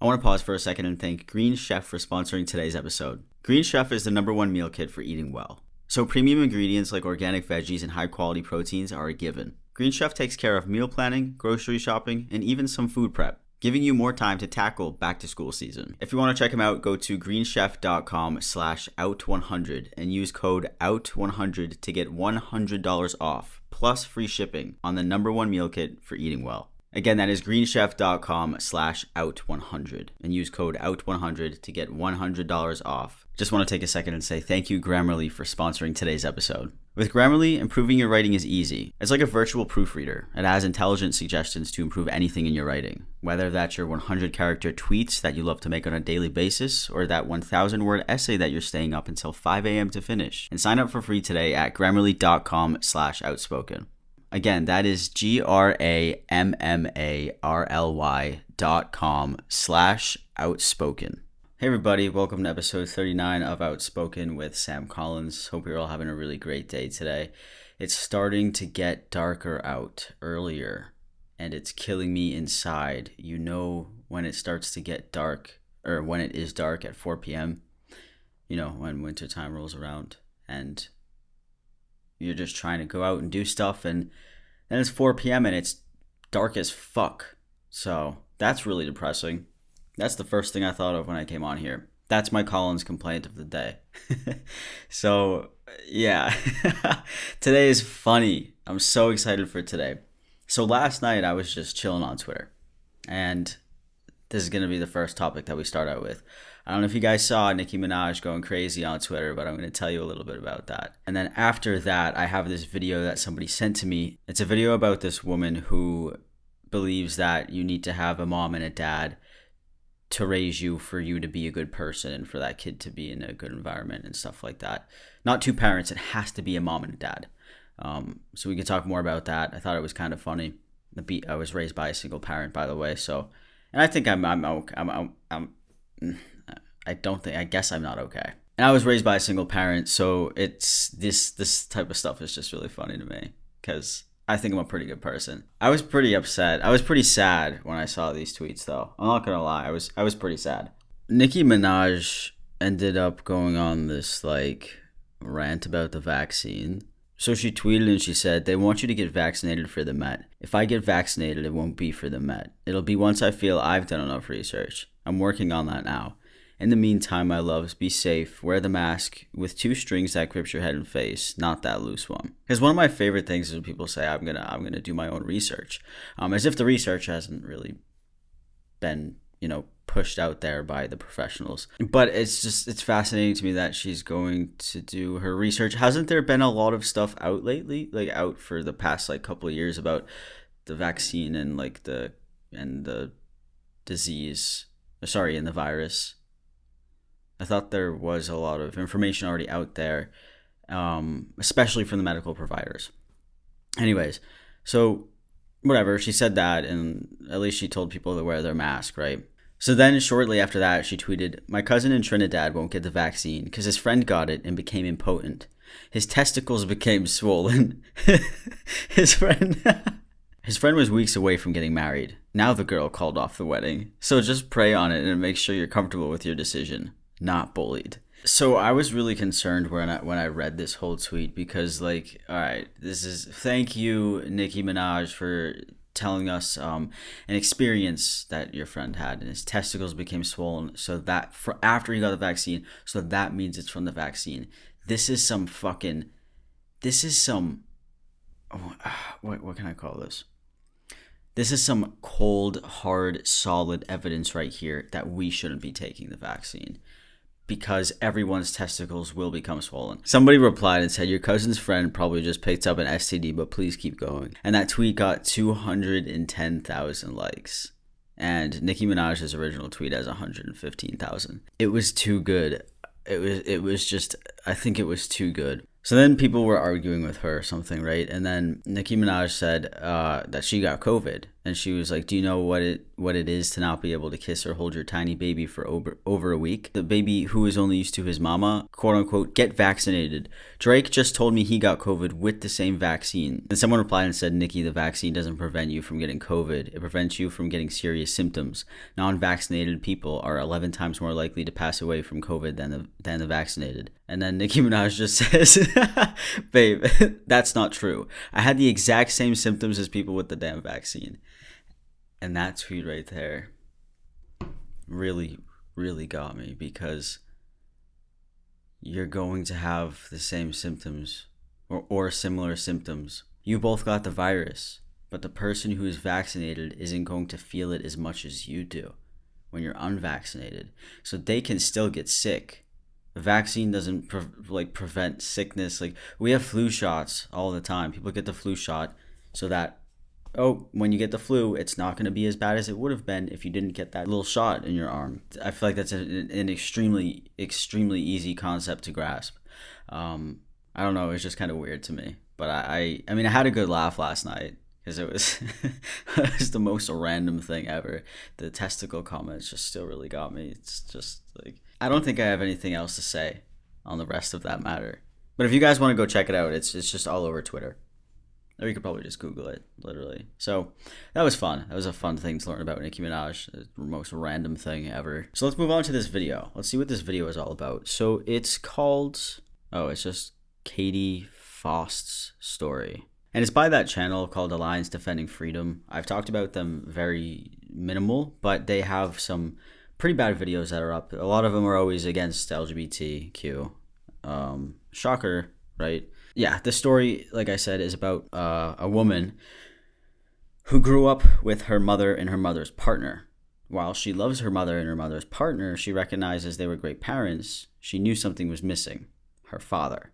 I want to pause for a second and thank Green Chef for sponsoring today's episode. Green Chef is the #1 meal kit for eating well. So premium ingredients like organic veggies and high quality proteins are a given. Green Chef takes care of meal planning, grocery shopping, and even some food prep, giving you more time to tackle back to school season. If you want to check them out, go to greenchef.com/out100 and use code OUT100 to get $100 off, plus free shipping on the #1 meal kit for eating well. Again, that is greenchef.com/out100 and use code OUT100 to get $100 off. Just want to take a second and say thank you, Grammarly, for sponsoring today's episode. With Grammarly, improving your writing is easy. It's like a virtual proofreader. It has intelligent suggestions to improve anything in your writing, whether that's your 100-character tweets that you love to make on a daily basis or that 1,000-word essay that you're staying up until 5 a.m. to finish. And sign up for free today at grammarly.com/outspoken. Again, that is grammarly.com/outspoken. Hey everybody, welcome to episode 39 of Outspoken with Sam Collins. Hope you're all having a really great day today. It's starting to get darker out earlier, and it's killing me inside. You know when it starts to get dark, or when it is dark at 4 p.m., you know, when wintertime rolls around, and you're just trying to go out and do stuff, and then it's 4 p.m. and it's dark as fuck. So that's really depressing. That's the first thing I thought of when I came on here. That's my Collins complaint of the day. So yeah, today is funny. I'm so excited for today. So last night I was just chilling on Twitter, and this is going to be the first topic that we start out with. I don't know if you guys saw Nicki Minajs going crazy on Twitter, but I'm going to tell you a little bit about that. And then after that, I have this video that somebody sent to me. It's a video about this woman who believes that you need to have a mom and a dad to raise you for you to be a good person and for that kid to be in a good environment and stuff like that. Not two parents, it has to be a mom and a dad. So we can talk more about that. I thought it was kind of funny. I was raised by a single parent, by the way, so, and I think I guess I'm not okay. And I was raised by a single parent, so it's this type of stuff is just really funny to me because I think I'm a pretty good person. I was pretty upset. I was pretty sad when I saw these tweets, though. I'm not gonna lie. I was pretty sad. Nicki Minaj ended up going on this rant about the vaccine. So she tweeted and she said, "They want you to get vaccinated for the Met. If I get vaccinated, it won't be for the Met. It'll be once I feel I've done enough research. I'm working on that now. In the meantime, my loves, be safe, wear the mask with 2 strings that grips your head and face, not that loose one." Because one of my favorite things is when people say, I'm gonna do my own research. As if the research hasn't really been, pushed out there by the professionals. But it's fascinating to me that she's going to do her research. Hasn't there been a lot of stuff out lately, out for the past couple of years about the vaccine and the disease, and the virus? I thought there was a lot of information already out there, especially from the medical providers. Anyways, so whatever, she said that, and at least she told people to wear their mask, right? So then shortly after that, she tweeted, "My cousin in Trinidad won't get the vaccine because his friend got it and became impotent. His testicles became swollen." His friend was weeks away from getting married. Now the girl called off the wedding. So just pray on it and make sure you're comfortable with your decision. Not bullied. So I was really concerned when I read this whole tweet because all right, thank you, Nicki Minaj, for telling us an experience that your friend had and his testicles became swollen, so that after he got the vaccine, so that means it's from the vaccine. This is some what can I call this? This is some cold, hard, solid evidence right here that we shouldn't be taking the vaccine, because everyone's testicles will become swollen. Somebody replied and said, "Your cousin's friend probably just picked up an STD, but please keep going." And that tweet got 210,000 likes. And Nicki Minaj's original tweet has 115,000. It was too good. It was just, I think it was too good. So then people were arguing with her or something, right? And then Nicki Minaj said that she got COVID. And she was like, do you know what it is to not be able to kiss or hold your tiny baby for over a week? The baby who is only used to his mama, quote unquote, get vaccinated. Drake just told me he got COVID with the same vaccine. And someone replied and said, Nicki, the vaccine doesn't prevent you from getting COVID. It prevents you from getting serious symptoms. Non-vaccinated people are 11 times more likely to pass away from COVID than the vaccinated. And then Nicki Minaj just says, babe, that's not true. I had the exact same symptoms as people with the damn vaccine. And that tweet right there really, really got me, because you're going to have the same symptoms or similar symptoms. You both got the virus, but the person who is vaccinated isn't going to feel it as much as you do when you're unvaccinated. So they can still get sick. The vaccine doesn't prevent sickness. Like, we have flu shots all the time. People get the flu shot so that, when you get the flu, it's not going to be as bad as it would have been if you didn't get that little shot in your arm. I feel like that's an extremely, extremely easy concept to grasp. I don't know. It was just kind of weird to me. But I mean, I had a good laugh last night because it was, it was the most random thing ever. The testicle comments just still really got me. It's just like, I don't think I have anything else to say on the rest of that matter. But if you guys want to go check it out, it's just all over Twitter. Or you could probably just Google it, literally. So that was fun. That was a fun thing to learn about Nicki Minaj. The most random thing ever. So let's move on to this video. Let's see what this video is all about. So it's called, it's just Katie Faust's story. And it's by that channel called Alliance Defending Freedom. I've talked about them very minimal, but they have some pretty bad videos that are up. A lot of them are always against LGBTQ. Shocker, right? Yeah, the story, like I said, is about a woman who grew up with her mother and her mother's partner. While she loves her mother and her mother's partner, she recognizes they were great parents. She knew something was missing: her father.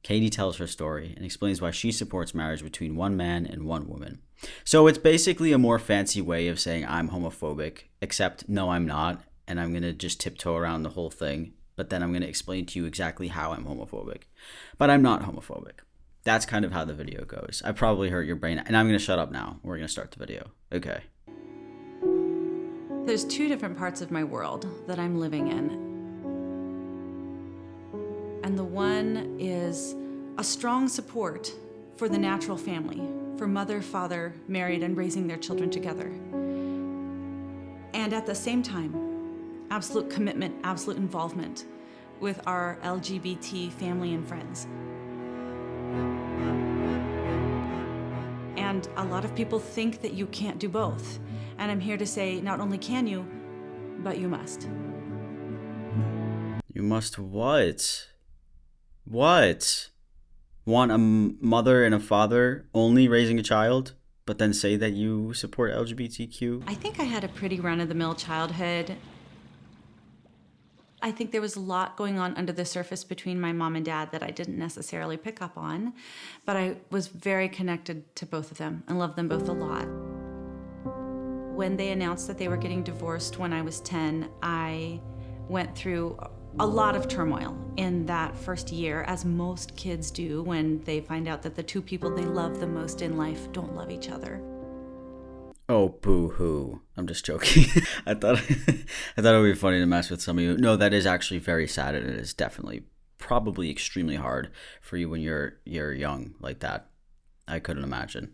Katie tells her story and explains why she supports marriage between one man and one woman. So it's basically a more fancy way of saying I'm homophobic, except no, I'm not, and I'm going to just tiptoe around the whole thing. But then I'm going to explain to you exactly how I'm homophobic. But I'm not homophobic. That's kind of how the video goes. I probably hurt your brain, and I'm going to shut up now. We're going to start the video. Okay. There's two different parts of my world that I'm living in. And the one is a strong support for the natural family, for mother, father, married, and raising their children together. And at the same time, absolute commitment, absolute involvement with our LGBT family and friends. And a lot of people think that you can't do both. And I'm here to say, not only can you, but you must. You must what? What? Want a mother and a father only raising a child, but then say that you support LGBTQ? I think I had a pretty run-of-the-mill childhood. I think there was a lot going on under the surface between my mom and dad that I didn't necessarily pick up on, but I was very connected to both of them and loved them both a lot. When they announced that they were getting divorced when I was 10, I went through a lot of turmoil in that first year, as most kids do when they find out that the two people they love the most in life don't love each other. Oh, boo-hoo. I'm just joking. I thought it would be funny to mess with some of you. No, that is actually very sad, and it is definitely probably extremely hard for you when you're young like that. I couldn't imagine.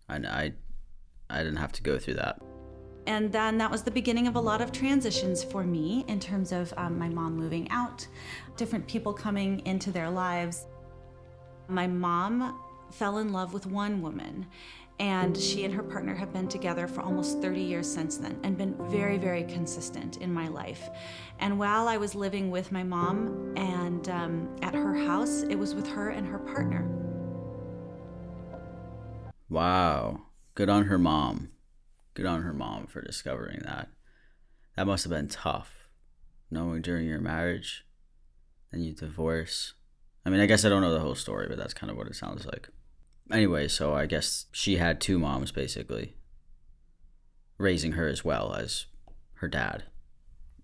I didn't have to go through that. And then that was the beginning of a lot of transitions for me in terms of my mom moving out, different people coming into their lives. My mom fell in love with one woman, and she and her partner have been together for almost 30 years since then and been very, very consistent in my life. And while I was living with my mom and at her house, it was with her and her partner. Wow. Good on her mom. Good on her mom for discovering that. That must have been tough, knowing during your marriage, then you divorce. I mean, I guess I don't know the whole story, but that's kind of what it sounds like. Anyway, so I guess she had two moms, basically, raising her as well as her dad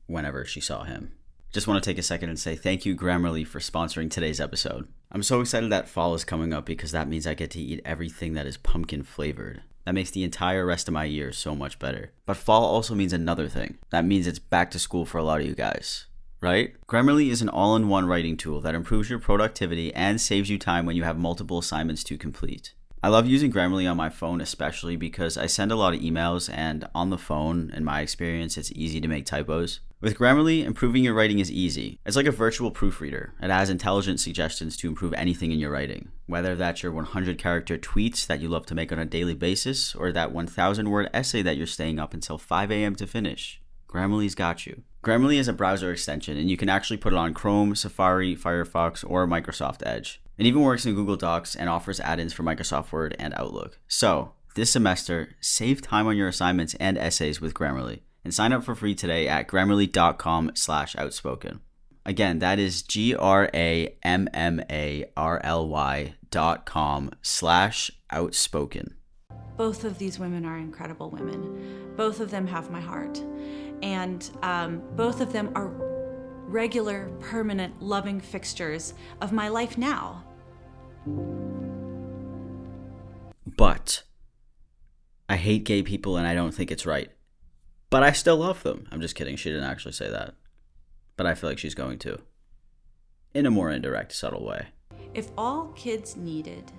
whenever she saw him. Just want to take a second and say thank you, Grammarly, for sponsoring today's episode. I'm so excited that fall is coming up because that means I get to eat everything that is pumpkin flavored. That makes the entire rest of my year so much better. But fall also means another thing. That means it's back to school for a lot of you guys, right? Grammarly is an all-in-one writing tool that improves your productivity and saves you time when you have multiple assignments to complete. I love using Grammarly on my phone, especially because I send a lot of emails, and on the phone, in my experience, it's easy to make typos. With Grammarly, improving your writing is easy. It's like a virtual proofreader. It has intelligent suggestions to improve anything in your writing, whether that's your 100-character tweets that you love to make on a daily basis, or that 1,000-word essay that you're staying up until 5 a.m. to finish. Grammarly's got you. Grammarly is a browser extension, and you can actually put it on Chrome, Safari, Firefox, or Microsoft Edge. It even works in Google Docs and offers add-ins for Microsoft Word and Outlook. So, this semester, save time on your assignments and essays with Grammarly, and sign up for free today at grammarly.com/outspoken. Again, that is grammarly.com/outspoken. Both of these women are incredible women. Both of them have my heart. And both of them are regular, permanent, loving fixtures of my life now. But I hate gay people and I don't think it's right. But I still love them. I'm just kidding. She didn't actually say that. But I feel like she's going to. In a more indirect, subtle way. If all kids needed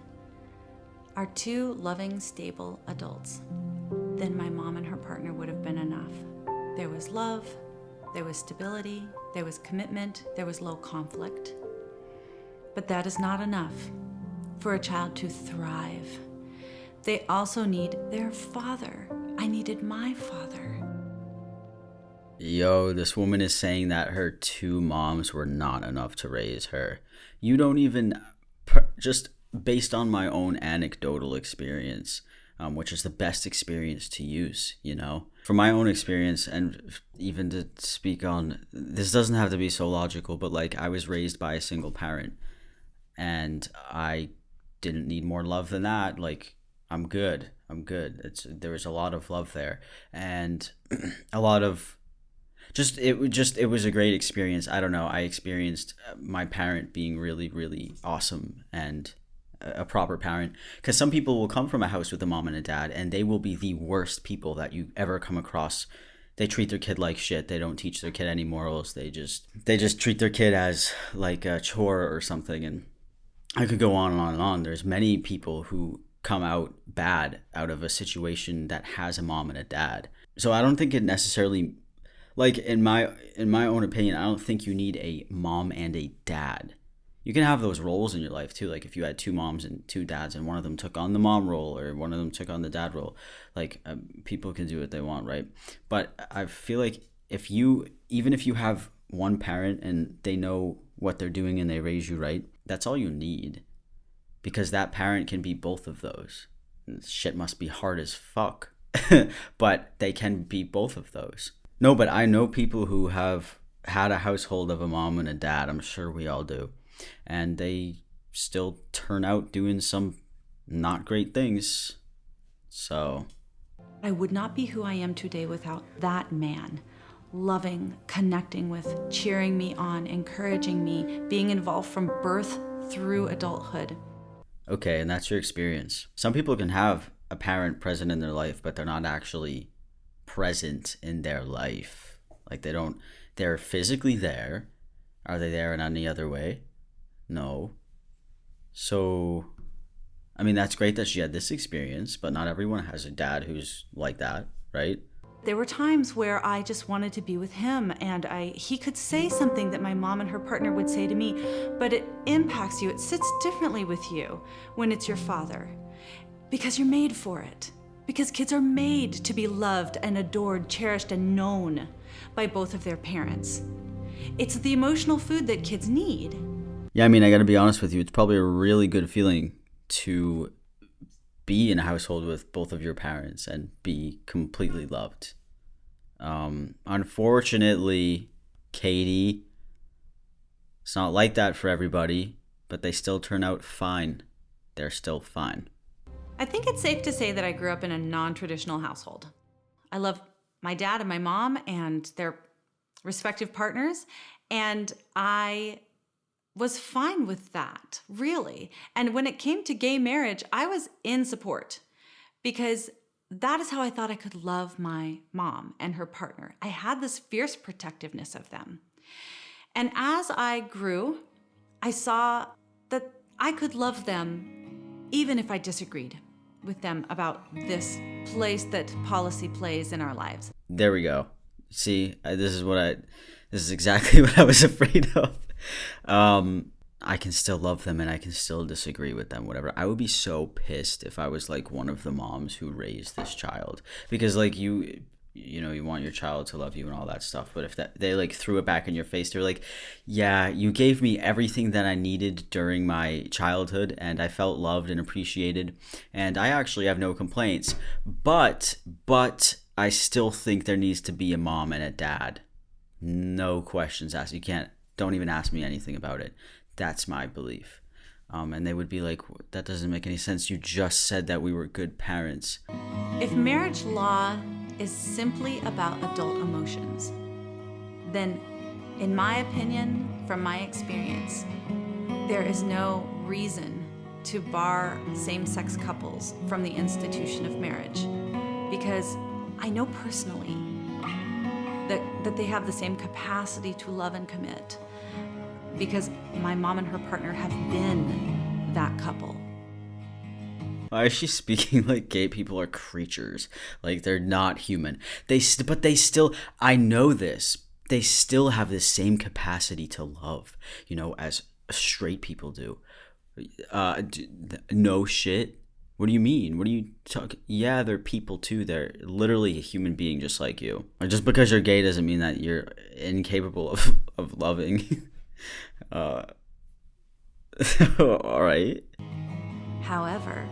are two loving, stable adults, then my mom and her partner would have been enough. There was love, there was stability, there was commitment, there was low conflict. But that is not enough for a child to thrive. They also need their father. I needed my father. Yo, this woman is saying that her two moms were not enough to raise her. You don't even, just based on my own anecdotal experience, which is the best experience to use, you know? From my own experience, and even to speak on, this doesn't have to be so logical, but like I was raised by a single parent and I didn't need more love than that. Like, I'm good. There was a lot of love there, and a lot of it was a great experience. I don't know. I experienced my parent being really, really awesome and a proper parent, because some people will come from a house with a mom and a dad and they will be the worst people that you ever come across. They treat their kid like shit. They don't teach their kid any morals. They just treat their kid as like a chore or something. And I could go on and on and on. There's many people who come out bad out of a situation that has a mom and a dad. So I don't think it necessarily, like in my own opinion, I don't think you need a mom and a dad. You can have those roles in your life too. Like if you had two moms and two dads and one of them took on the mom role or one of them took on the dad role, like people can do what they want, right? But I feel like even if you have one parent and they know what they're doing and they raise you right, that's all you need, because that parent can be both of those. Shit must be hard as fuck, but they can be both of those. No, but I know people who have had a household of a mom and a dad. I'm sure we all do. And they still turn out doing some not great things. So I would not be who I am today without that man. Loving, connecting with, cheering me on, encouraging me, being involved from birth through adulthood. Okay, and that's your experience. Some people can have a parent present in their life, but they're not actually present in their life. Like they're physically there. Are they there in any other way? No. So, I mean, that's great that she had this experience, but not everyone has a dad who's like that, right? There were times where I just wanted to be with him, and he could say something that my mom and her partner would say to me, but it impacts you. It sits differently with you when it's your father, because you're made for it. Because kids are made to be loved and adored, cherished and known by both of their parents. It's the emotional food that kids need. Yeah, I mean, I gotta be honest with you, it's probably a really good feeling to be in a household with both of your parents and be completely loved. Unfortunately, Katie, it's not like that for everybody, but they still turn out fine. They're still fine. I think it's safe to say that I grew up in a non-traditional household. I love my dad and my mom and their respective partners, and I was fine with that, really. And when it came to gay marriage, I was in support because that is how I thought I could love my mom and her partner. I had this fierce protectiveness of them. And as I grew, I saw that I could love them even if I disagreed with them about this place that policy plays in our lives. There we go. See, this is exactly what I was afraid of. I can still love them and I can still disagree with them, whatever. I would be so pissed if I was like one of the moms who raised this child, because like you want your child to love you and all that stuff. But if they like threw it back in your face, they're like, yeah, you gave me everything that I needed during my childhood and I felt loved and appreciated. And I actually have no complaints, but I still think there needs to be a mom and a dad. No questions asked. Don't even ask me anything about it. That's my belief. And they would be like, that doesn't make any sense. You just said that we were good parents. If marriage law is simply about adult emotions, then in my opinion, from my experience, there is no reason to bar same-sex couples from the institution of marriage, because I know personally that they have the same capacity to love and commit, because my mom and her partner have been that couple. Why is she speaking like gay people are creatures? Like they're not human. But they still, I know this, they still have the same capacity to love, as straight people do. No shit. What do you mean? What are you talking? Yeah, they're people too. They're literally a human being just like you. Just because you're gay doesn't mean that you're incapable of loving. All right. However,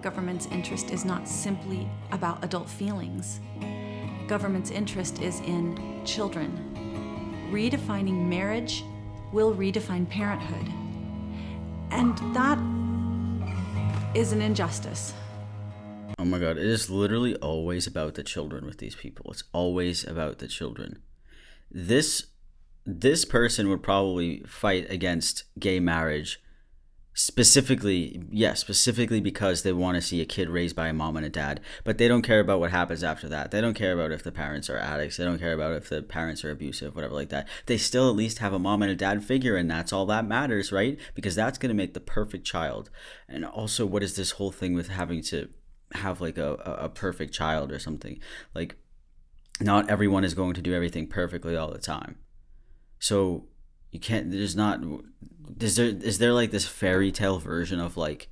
government's interest is not simply about adult feelings. Government's interest is in children. Redefining marriage will redefine parenthood. And that is an injustice. Oh my God, it is literally always about the children with these people. It's always about the children. This person would probably fight against gay marriage specifically because they want to see a kid raised by a mom and a dad, but they don't care about what happens after that. They don't care about if the parents are addicts. They don't care about if the parents are abusive, whatever like that. They still at least have a mom and a dad figure, and that's all that matters, right? Because that's going to make the perfect child. And also, what is this whole thing with having to have like a perfect child or something? Like, not everyone is going to do everything perfectly all the time. So you can't, is there like this fairy tale version of like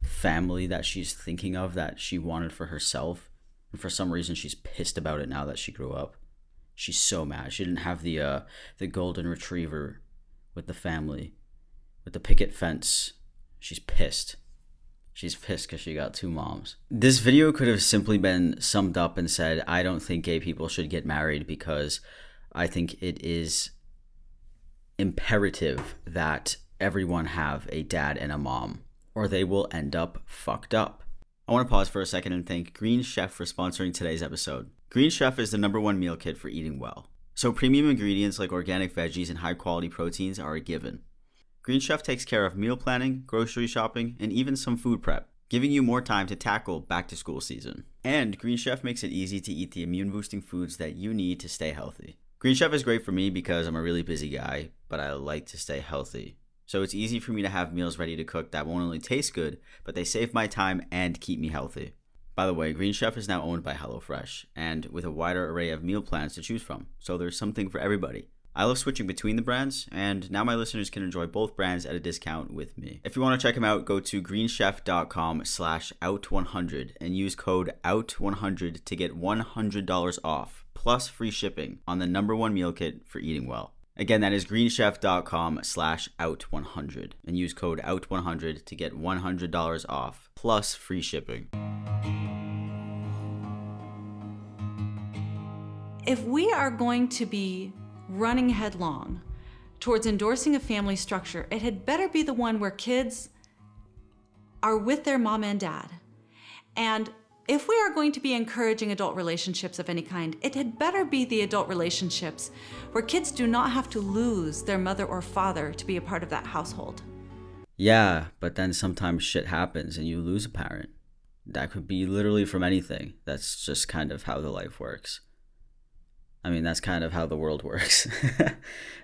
family that she's thinking of that she wanted for herself, and for some reason she's pissed about it now that she grew up? She's so mad she didn't have the golden retriever with the family, with the picket fence. She's pissed because she got two moms. This video could have simply been summed up and said, I don't think gay people should get married because I think it is imperative that everyone have a dad and a mom, or they will end up fucked up. I want to pause for a second and thank Green Chef for sponsoring today's episode. Green Chef is the #1 meal kit for eating well. So premium ingredients like organic veggies and high quality proteins are a given. Green Chef takes care of meal planning, grocery shopping, and even some food prep, giving you more time to tackle back to school season. And Green Chef makes it easy to eat the immune boosting foods that you need to stay healthy. Green Chef is great for me because I'm a really busy guy, but I like to stay healthy. So it's easy for me to have meals ready to cook that won't only taste good, but they save my time and keep me healthy. By the way, Green Chef is now owned by HelloFresh, and with a wider array of meal plans to choose from, so there's something for everybody. I love switching between the brands, and now my listeners can enjoy both brands at a discount with me. If you want to check them out, go to greenchef.com/out100 and use code OUT100 to get $100 off, plus free shipping on the #1 meal kit for eating well. Again, that is greenchef.com/out100 and use code OUT100 to get $100 off, plus free shipping. If we are going to be running headlong towards endorsing a family structure, it had better be the one where kids are with their mom and dad. And if we are going to be encouraging adult relationships of any kind, it had better be the adult relationships where kids do not have to lose their mother or father to be a part of that household. Yeah, but then sometimes shit happens and you lose a parent. That could be literally from anything. That's just kind of how the life works. I mean, that's kind of how the world works.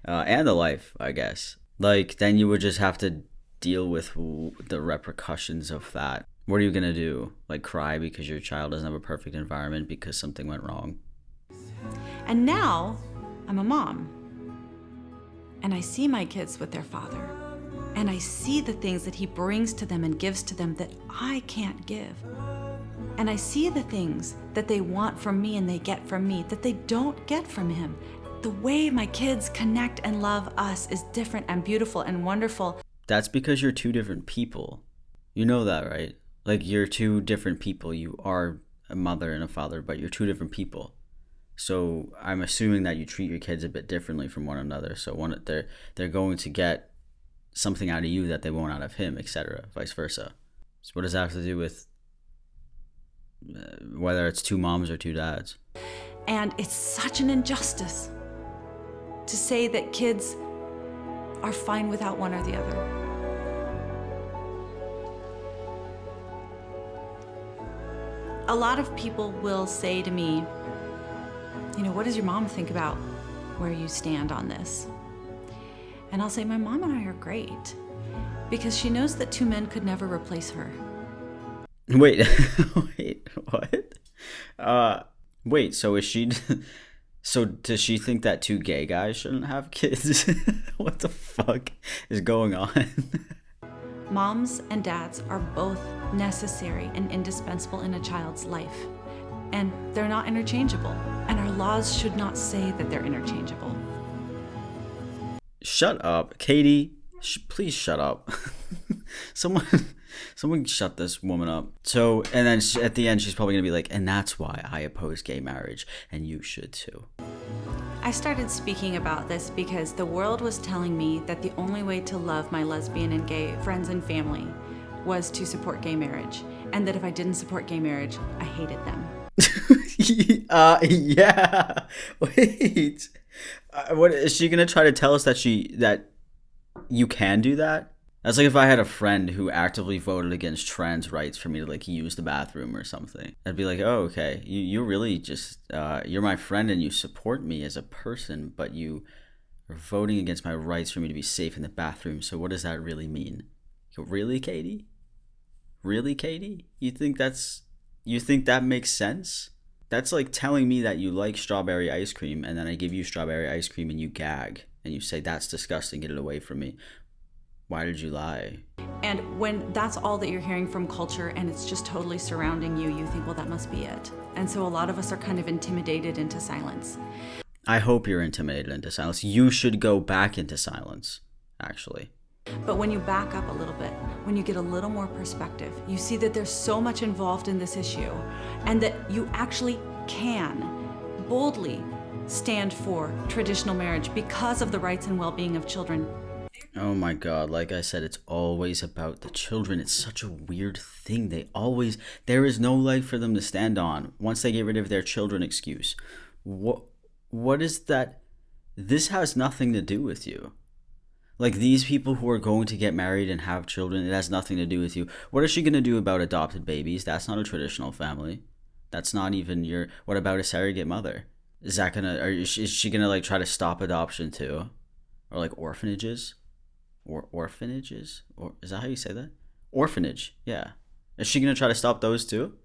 And the life, I guess. Like, then you would just have to deal with the repercussions of that. What are you going to do? Like, cry because your child doesn't have a perfect environment because something went wrong? And now I'm a mom. And I see my kids with their father. And I see the things that he brings to them and gives to them that I can't give. And I see the things that they want from me and they get from me that they don't get from him. The way my kids connect and love us is different and beautiful and wonderful. That's because you're two different people. You know that, right? Like, you're two different people. You are a mother and a father, but you're two different people. So I'm assuming that you treat your kids a bit differently from one another. So they're going to get something out of you that they won't out of him, etc., vice versa. So what does that have to do with whether it's two moms or two dads? And it's such an injustice to say that kids are fine without one or the other. A lot of people will say to me, you know, what does your mom think about where you stand on this? And I'll say, my mom and I are great because she knows that two men could never replace her. Wait, wait, what? Wait, so is she, so does she think that two gay guys shouldn't have kids? What the fuck is going on? Moms and dads are both necessary and indispensable in a child's life. And they're not interchangeable. And our laws should not say that they're interchangeable. Shut up. Katie, please shut up. Someone shut this woman up. So, and then at the end, she's probably going to be like, and that's why I oppose gay marriage, and you should too. I started speaking about this because the world was telling me that the only way to love my lesbian and gay friends and family was to support gay marriage. And that if I didn't support gay marriage, I hated them. Yeah. Wait. What is she gonna try to tell us that you can do that? That's like if I had a friend who actively voted against trans rights for me to like use the bathroom or something. I'd be like, oh, okay, you really just you're my friend and you support me as a person, but you are voting against my rights for me to be safe in the bathroom. So what does that really mean? Really, Katie? Really, Katie? You think that makes sense? That's like telling me that you like strawberry ice cream and then I give you strawberry ice cream and you gag and you say, that's disgusting, get it away from me. Why did you lie? And when that's all that you're hearing from culture and it's just totally surrounding you, you think, well, that must be it. And so a lot of us are kind of intimidated into silence. I hope you're intimidated into silence. You should go back into silence, actually. But when you back up a little bit, when you get a little more perspective, you see that there's so much involved in this issue and that you actually can boldly stand for traditional marriage because of the rights and well-being of children. Oh my God, like I said, it's always about the children. It's such a weird thing. There is no leg for them to stand on once they get rid of their children excuse. What is that? This has nothing to do with you. Like, these people who are going to get married and have children, it has nothing to do with you. What is she going to do about adopted babies? That's not a traditional family. That's not even what about a surrogate mother? Is she going to like try to stop adoption too? Or like orphanages? Or orphanages? Or is that how you say that? Orphanage, yeah. Is she going to try to stop those too?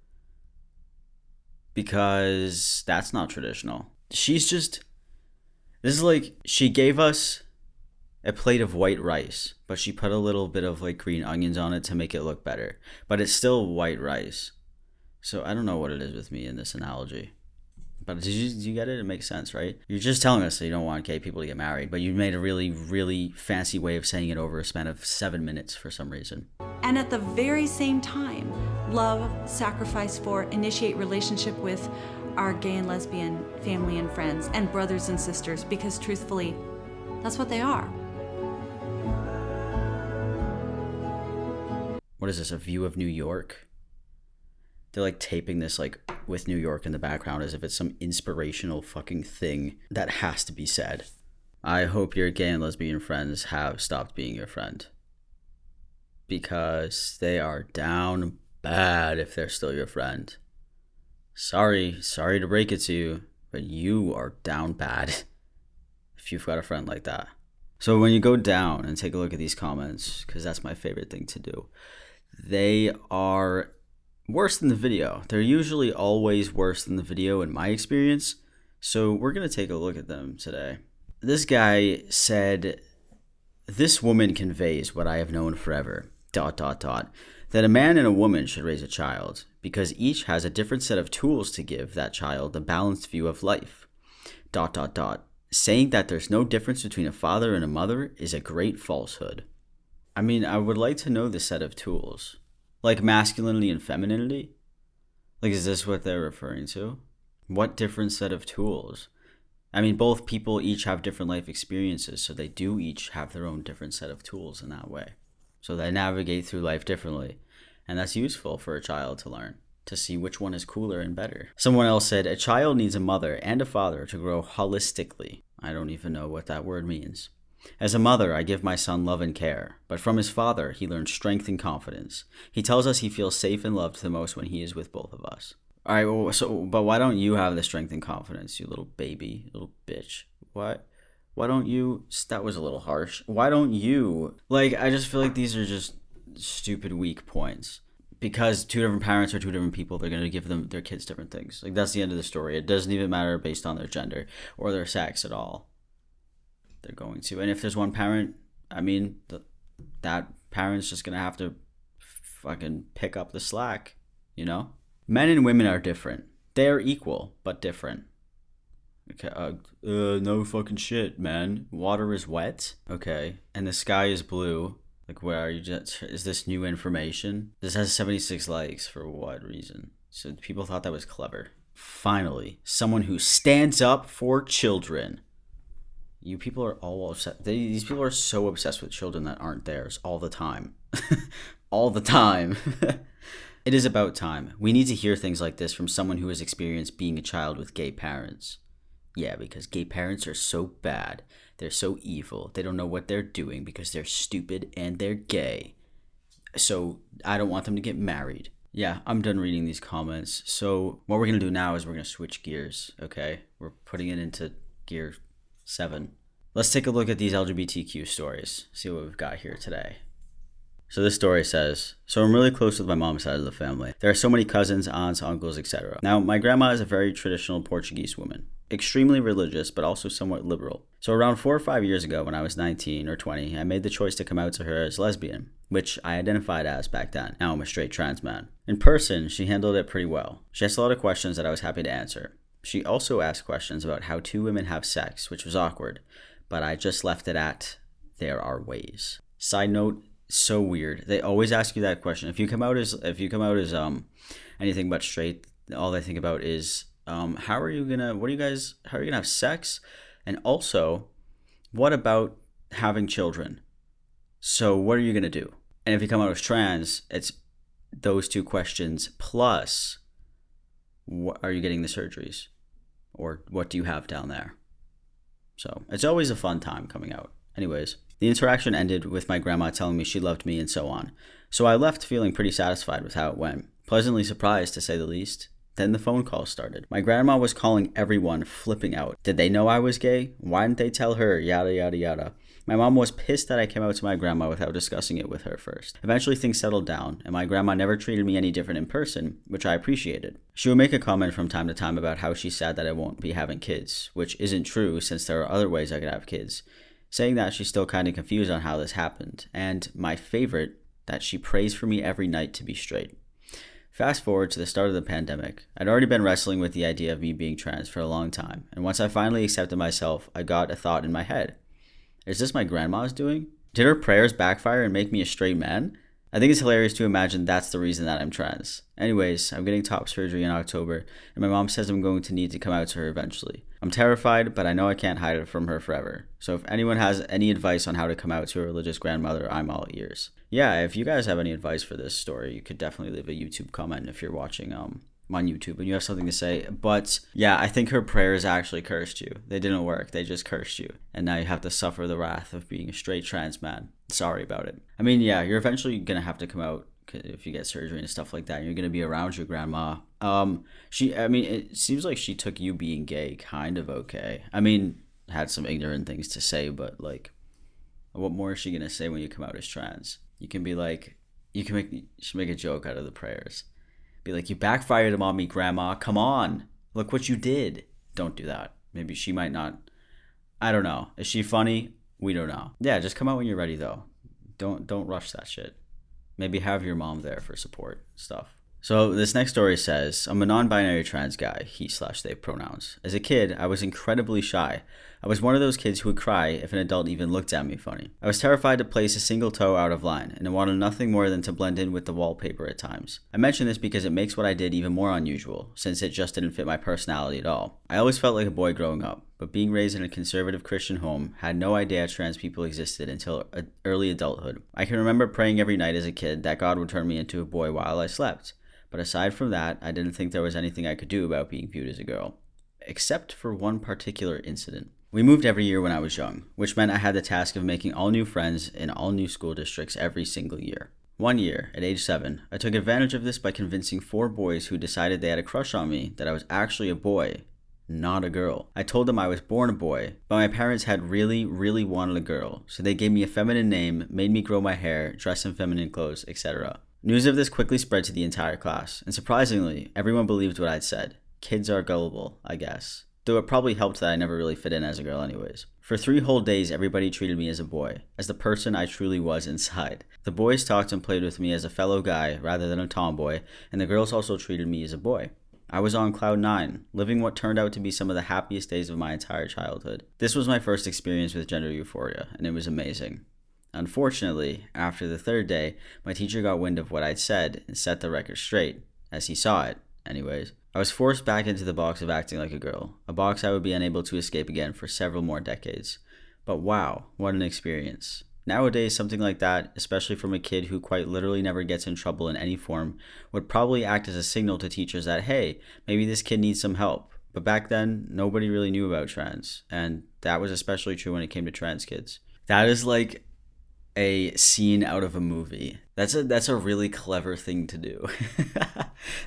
Because that's not traditional. This is like, she gave us a plate of white rice, but she put a little bit of like green onions on it to make it look better. But it's still white rice. So I don't know what it is with me in this analogy. But do you get it? It makes sense, right? You're just telling us that you don't want gay people to get married, but you made a really, really fancy way of saying it over a span of 7 minutes for some reason. And at the very same time, love, sacrifice for, initiate relationship with our gay and lesbian family and friends and brothers and sisters, because truthfully, that's what they are. What is this, a view of New York? They're like taping this like with New York in the background as if it's some inspirational fucking thing that has to be said. I hope your gay and lesbian friends have stopped being your friend. Because they are down bad if they're still your friend. Sorry to break it to you, but you are down bad if you've got a friend like that. So when you go down and take a look at these comments, because that's my favorite thing to do, they are worse than the video. They're usually always worse than the video in my experience. So we're going to take a look at them today. This guy said, "This woman conveys what I have known forever, ... that a man and a woman should raise a child because each has a different set of tools to give that child a balanced view of life, ... Saying that there's no difference between a father and a mother is a great falsehood." I mean, I would like to know the set of tools. Like masculinity and femininity? Like, is this what they're referring to? What different set of tools? I mean, both people each have different life experiences, so they do each have their own different set of tools in that way. So they navigate through life differently. And that's useful for a child to learn, to see which one is cooler and better. Someone else said, "A child needs a mother and a father to grow holistically." I don't even know what that word means. "As a mother, I give my son love and care, but from his father, he learns strength and confidence. He tells us he feels safe and loved the most when he is with both of us." All right, well, but why don't you have the strength and confidence, you little baby, little bitch? Why don't you? That was a little harsh. Why don't you? Like, I just feel like these are just stupid, weak points. Because two different parents are two different people, they're going to give their kids different things. Like, that's the end of the story. It doesn't even matter based on their gender or their sex at all. They're going to. And if there's one parent, I mean, that parent's just going to have to fucking pick up the slack, you know? Men and women are different. They're equal, but different. Okay, no fucking shit, man. Water is wet. Okay. And the sky is blue. Like, where are you just, is this new information? This has 76 likes for what reason? So people thought that was clever. Finally, someone who stands up for children. You people are all upset. These people are so obsessed with children that aren't theirs all the time. All the time. It is about time. We need to hear things like this from someone who has experienced being a child with gay parents. Yeah, because gay parents are so bad. They're so evil. They don't know what they're doing because they're stupid and they're gay. So I don't want them to get married. Yeah, I'm done reading these comments. So what we're going to do now is we're going to switch gears, okay? We're putting it into gear 7. Let's take a look at these LGBTQ stories. See what we've got here today. So this story says, "So I'm really close with my mom's side of the family. There are so many cousins, aunts, uncles, etc. Now, my grandma is a very traditional Portuguese woman. Extremely religious, but also somewhat liberal. So around 4 or 5 years ago, when I was 19 or 20, I made the choice to come out to her as lesbian, which I identified as back then. Now I'm a straight trans man. In person, she handled it pretty well. She asked a lot of questions that I was happy to answer. She also asked questions about how two women have sex, which was awkward, but I just left it at, there are ways. Side note, so weird. They always ask you that question. If you come out as anything but straight, all they think about is how are you gonna have sex? And also, what about having children? So what are you gonna do? And if you come out as trans, it's those two questions plus are you getting the surgeries? Or what do you have down there? So it's always a fun time coming out. Anyways, the interaction ended with my grandma telling me she loved me and so on. So I left feeling pretty satisfied with how it went. Pleasantly surprised, to say the least. Then the phone call started. My grandma was calling everyone, flipping out. Did they know I was gay? Why didn't they tell her? Yada, yada, yada. My mom was pissed that I came out to my grandma without discussing it with her first. Eventually things settled down, and my grandma never treated me any different in person, which I appreciated. She would make a comment from time to time about how she's sad that I won't be having kids, which isn't true since there are other ways I could have kids. Saying that, she's still kind of confused on how this happened, and my favorite, that she prays for me every night to be straight. Fast forward to the start of the pandemic. I'd already been wrestling with the idea of me being trans for a long time, and once I finally accepted myself, I got a thought in my head. Is this my grandma's doing? Did her prayers backfire and make me a straight man? I think it's hilarious to imagine that's the reason that I'm trans. Anyways, I'm getting top surgery in October, and my mom says I'm going to need to come out to her eventually. I'm terrified, but I know I can't hide it from her forever. So if anyone has any advice on how to come out to a religious grandmother, I'm all ears. Yeah, if you guys have any advice for this story, you could definitely leave a YouTube comment if you're watching on YouTube and you have something to say. But yeah, I think her prayers actually cursed you. They didn't work. They just cursed you. And now you have to suffer the wrath of being a straight trans man. Sorry about it. I mean, yeah, you're eventually going to have to come out if you get surgery and stuff like that, you're gonna be around your grandma. It seems like she took you being gay kind of okay. I mean, had some ignorant things to say, but like, what more is she gonna say when you come out as trans? You can be like, you should make a joke out of the prayers. Be like, you backfired on me, grandma. Come on, look what you did. Don't do that. Maybe she might not. I don't know. Is she funny? We don't know. Yeah, just come out when you're ready though. Don't rush that shit. Maybe have your mom there for support stuff. So this next story says, I'm a non-binary trans guy, he/they pronouns. As a kid, I was incredibly shy. I was one of those kids who would cry if an adult even looked at me funny. I was terrified to place a single toe out of line, and I wanted nothing more than to blend in with the wallpaper at times. I mention this because it makes what I did even more unusual, since it just didn't fit my personality at all. I always felt like a boy growing up, but being raised in a conservative Christian home, had no idea trans people existed until early adulthood. I can remember praying every night as a kid that God would turn me into a boy while I slept. But aside from that, I didn't think there was anything I could do about being viewed as a girl. Except for one particular incident. We moved every year when I was young, which meant I had the task of making all new friends in all new school districts every single year. One year, at age 7, I took advantage of this by convincing 4 boys who decided they had a crush on me that I was actually a boy, not a girl. I told them I was born a boy, but my parents had really, really wanted a girl, so they gave me a feminine name, made me grow my hair, dress in feminine clothes, etc. News of this quickly spread to the entire class, and surprisingly, everyone believed what I'd said. Kids are gullible, I guess. Though it probably helped that I never really fit in as a girl anyways. For 3 whole days, everybody treated me as a boy, as the person I truly was inside. The boys talked and played with me as a fellow guy rather than a tomboy, and the girls also treated me as a boy. I was on cloud 9, living what turned out to be some of the happiest days of my entire childhood. This was my first experience with gender euphoria, and it was amazing. Unfortunately, after the 3rd day, my teacher got wind of what I'd said and set the record straight, as he saw it, anyways. I was forced back into the box of acting like a girl, a box I would be unable to escape again for several more decades. But wow, what an experience. Nowadays, something like that, especially from a kid who quite literally never gets in trouble in any form, would probably act as a signal to teachers that, hey, maybe this kid needs some help. But back then, nobody really knew about trans, and that was especially true when it came to trans kids. That is like a scene out of a movie. That's a really clever thing to do.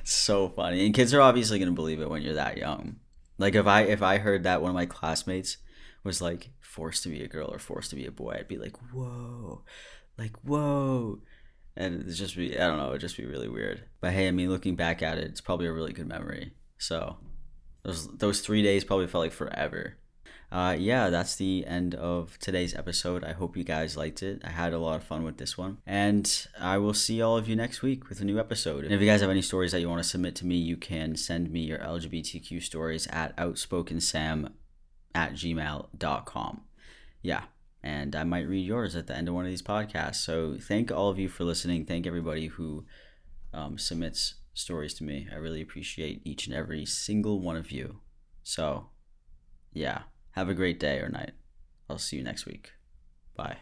So funny. And kids are obviously going to believe it when you're that young. Like if I heard that one of my classmates was like forced to be a girl or forced to be a boy, I'd be like, "Whoa." Like, "Whoa." And it'd just be, I don't know, it'd just be really weird. But hey, I mean, looking back at it, it's probably a really good memory. So those 3 days probably felt like forever. Yeah, that's the end of today's episode. I hope you guys liked it. I had a lot of fun with this one. And I will see all of you next week with a new episode. And if you guys have any stories that you want to submit to me, you can send me your LGBTQ stories at outspokensam@gmail.com. Yeah, and I might read yours at the end of one of these podcasts. So thank all of you for listening. Thank everybody who submits stories to me. I really appreciate each and every single one of you. So, yeah. Have a great day or night. I'll see you next week. Bye.